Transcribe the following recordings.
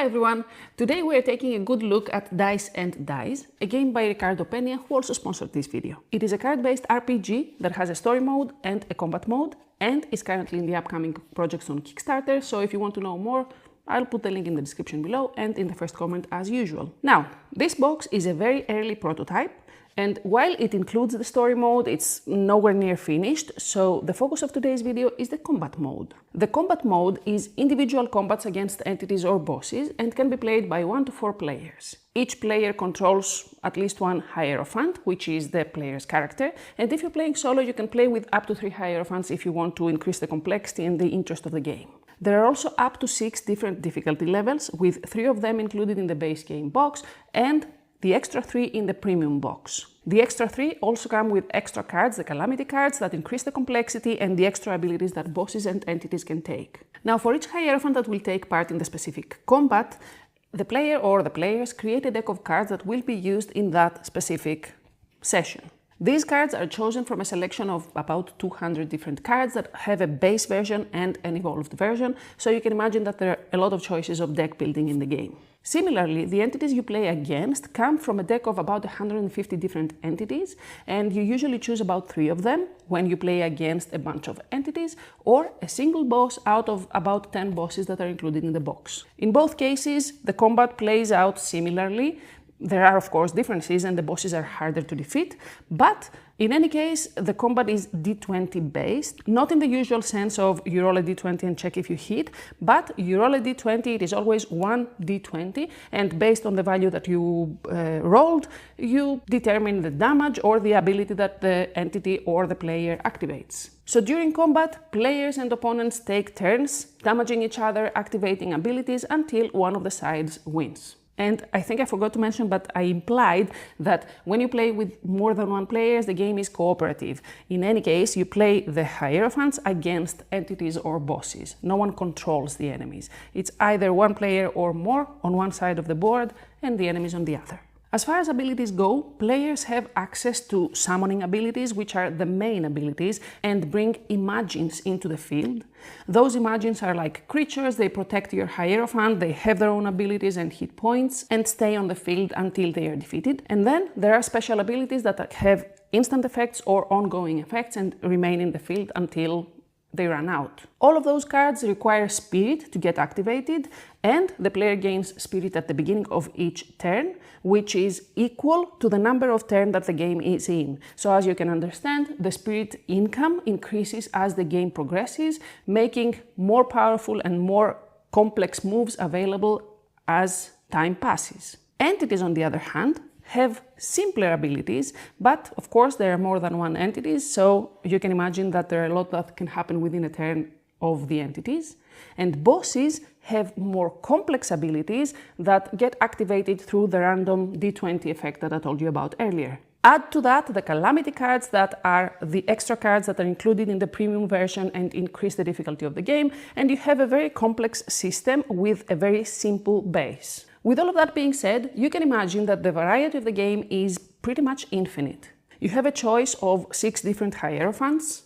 Hi everyone! Today we are taking a good look at Dice and Dice, a game by Ricardo Peña who also sponsored this video. It is a card-based RPG that has a story mode and a combat mode and is currently in the upcoming projects on Kickstarter, so if you want to know more, I'll put the link in the description below and in the first comment as usual. Now, this box is a very early prototype, and while it includes the story mode, it's nowhere near finished, so the focus of today's video is the combat mode. The combat mode is individual combats against entities or bosses and can be played by 1 to 4 players. Each player controls at least one Hierophant, which is the player's character, and if you're playing solo, you can play with up to 3 Hierophants if you want to increase the complexity and the interest of the game. There are also up to 6 different difficulty levels, with 3 of them included in the base game box and the extra 3 in the premium box. The extra 3 also come with extra cards, the calamity cards, that increase the complexity and the extra abilities that bosses and entities can take. Now, for each Hierophant that will take part in the specific combat, the player or the players create a deck of cards that will be used in that specific session. These cards are chosen from a selection of about 200 different cards that have a base version and an evolved version, so you can imagine that there are a lot of choices of deck building in the game. Similarly, the entities you play against come from a deck of about 150 different entities, and you usually choose about 3 of them when you play against a bunch of entities, or a single boss out of about 10 bosses that are included in the box. In both cases, the combat plays out similarly. There are, of course, differences and the bosses are harder to defeat, but in any case, the combat is d20 based, not in the usual sense of you roll a d20 and check if you hit, but you roll a d20, it is always one d20, and based on the value that you rolled, you determine the damage or the ability that the entity or the player activates. So during combat, players and opponents take turns, damaging each other, activating abilities until one of the sides wins. And I think I forgot to mention, but I implied that when you play with more than one player, the game is cooperative. In any case, you play the Hierophants against entities or bosses. No one controls the enemies. It's either one player or more on one side of the board and the enemies on the other. As far as abilities go, players have access to summoning abilities, which are the main abilities, and bring imagines into the field. Those imagines are like creatures, they protect your Hierophant, they have their own abilities and hit points, and stay on the field until they are defeated. And then there are special abilities that have instant effects or ongoing effects and remain in the field until they run out. All of those cards require Spirit to get activated, and the player gains Spirit at the beginning of each turn, which is equal to the number of turns that the game is in. So as you can understand, the Spirit income increases as the game progresses, making more powerful and more complex moves available as time passes. Entities, on the other hand, have simpler abilities, but of course there are more than one entities, so you can imagine that there are a lot that can happen within a turn of the entities. And bosses have more complex abilities that get activated through the random d20 effect that I told you about earlier. Add to that the calamity cards that are the extra cards that are included in the premium version and increase the difficulty of the game, and you have a very complex system with a very simple base. With all of that being said, you can imagine that the variety of the game is pretty much infinite. You have a choice of 6 different Hierophants,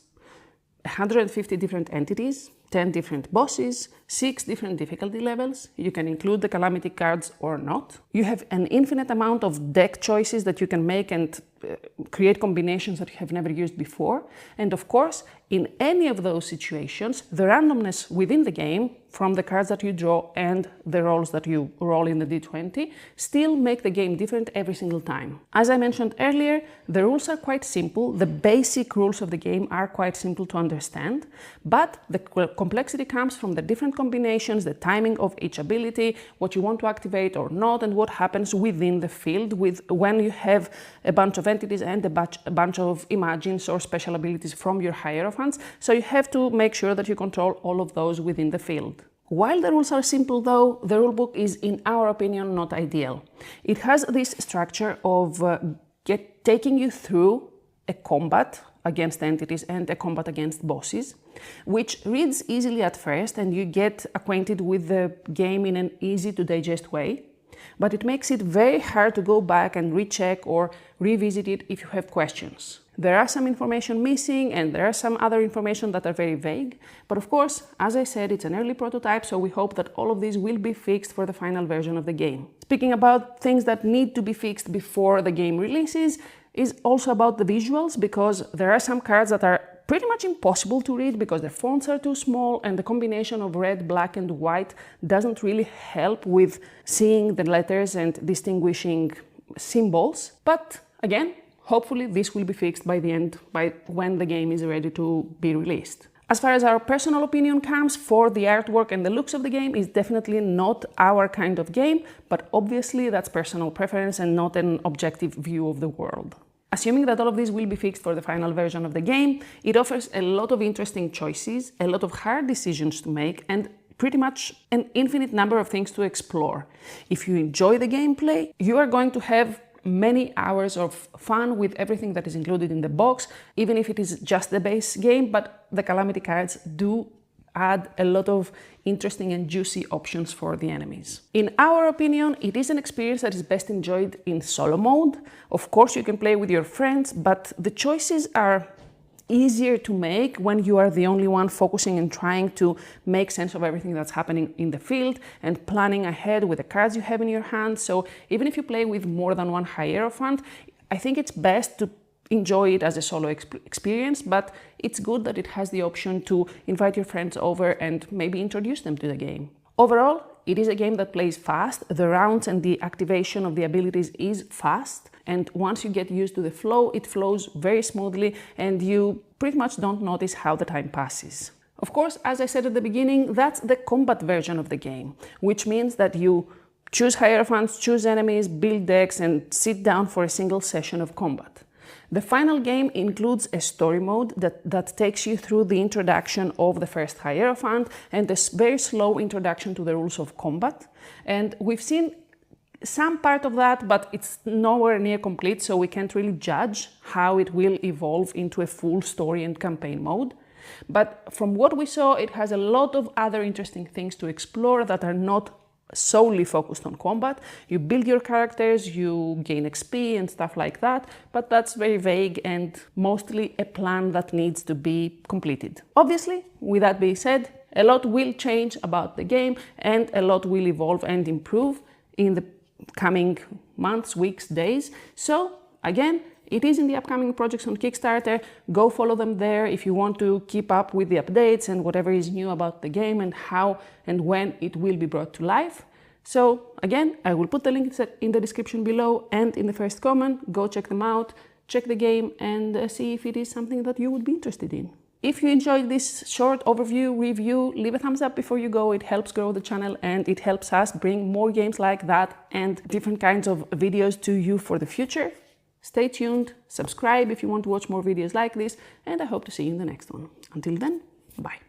150 different entities, 10 different bosses, 6 different difficulty levels. You can include the calamity cards or not. You have an infinite amount of deck choices that you can make and create combinations that you have never used before. And of course, in any of those situations, the randomness within the game, from the cards that you draw and the rolls that you roll in the d20, still make the game different every single time. As I mentioned earlier, the rules are quite simple. The basic rules of the game are quite simple to understand, but the complexity comes from the different combinations, the timing of each ability, what you want to activate or not, and what happens within the field when you have a bunch of entities and a bunch of imagines or special abilities from your Hierophants, so you have to make sure that you control all of those within the field. While the rules are simple though, the rulebook is, in our opinion, not ideal. It has this structure of taking you through a combat against entities and a combat against bosses, which reads easily at first and you get acquainted with the game in an easy to digest way, but it makes it very hard to go back and recheck or revisit it if you have questions. There are some information missing and there are some other information that are very vague. But of course, as I said, it's an early prototype, so we hope that all of these will be fixed for the final version of the game. Speaking about things that need to be fixed before the game releases is also about the visuals, because there are some cards that are pretty much impossible to read because the fonts are too small and the combination of red, black and white doesn't really help with seeing the letters and distinguishing symbols. But again, hopefully this will be fixed by when the game is ready to be released. As far as our personal opinion comes, for the artwork and the looks of the game is definitely not our kind of game, but obviously that's personal preference and not an objective view of the world. Assuming that all of these will be fixed for the final version of the game, it offers a lot of interesting choices, a lot of hard decisions to make, and pretty much an infinite number of things to explore. If you enjoy the gameplay, you are going to have many hours of fun with everything that is included in the box, even if it is just the base game, but the Calamity cards do add a lot of interesting and juicy options for the enemies. In our opinion, it is an experience that is best enjoyed in solo mode. Of course, you can play with your friends, but the choices are easier to make when you are the only one focusing and trying to make sense of everything that's happening in the field and planning ahead with the cards you have in your hand. So even if you play with more than one Hierophant, I think it's best to enjoy it as a solo experience, but it's good that it has the option to invite your friends over and maybe introduce them to the game. Overall, it is a game that plays fast. The rounds and the activation of the abilities is fast, and once you get used to the flow, it flows very smoothly and you pretty much don't notice how the time passes. Of course, as I said at the beginning, that's the combat version of the game, which means that you choose Hierophants, choose enemies, build decks and sit down for a single session of combat. The final game includes a story mode that takes you through the introduction of the first Hierophant and a very slow introduction to the rules of combat. And we've seen some part of that, but it's nowhere near complete, so we can't really judge how it will evolve into a full story and campaign mode. But from what we saw, it has a lot of other interesting things to explore that are not solely focused on combat. You build your characters, you gain XP and stuff like that, but that's very vague and mostly a plan that needs to be completed. Obviously, with that being said, a lot will change about the game and a lot will evolve and improve in the coming months, weeks, days. So again, it is in the upcoming projects on Kickstarter. Go follow them there if you want to keep up with the updates and whatever is new about the game and how and when it will be brought to life. So again, I will put the link in the description below and in the first comment. Go check them out, check the game and see if it is something that you would be interested in. If you enjoyed this short overview review, leave a thumbs up before you go. It helps grow the channel and it helps us bring more games like that and different kinds of videos to you for the future. Stay tuned, subscribe if you want to watch more videos like this, and I hope to see you in the next one. Until then, bye.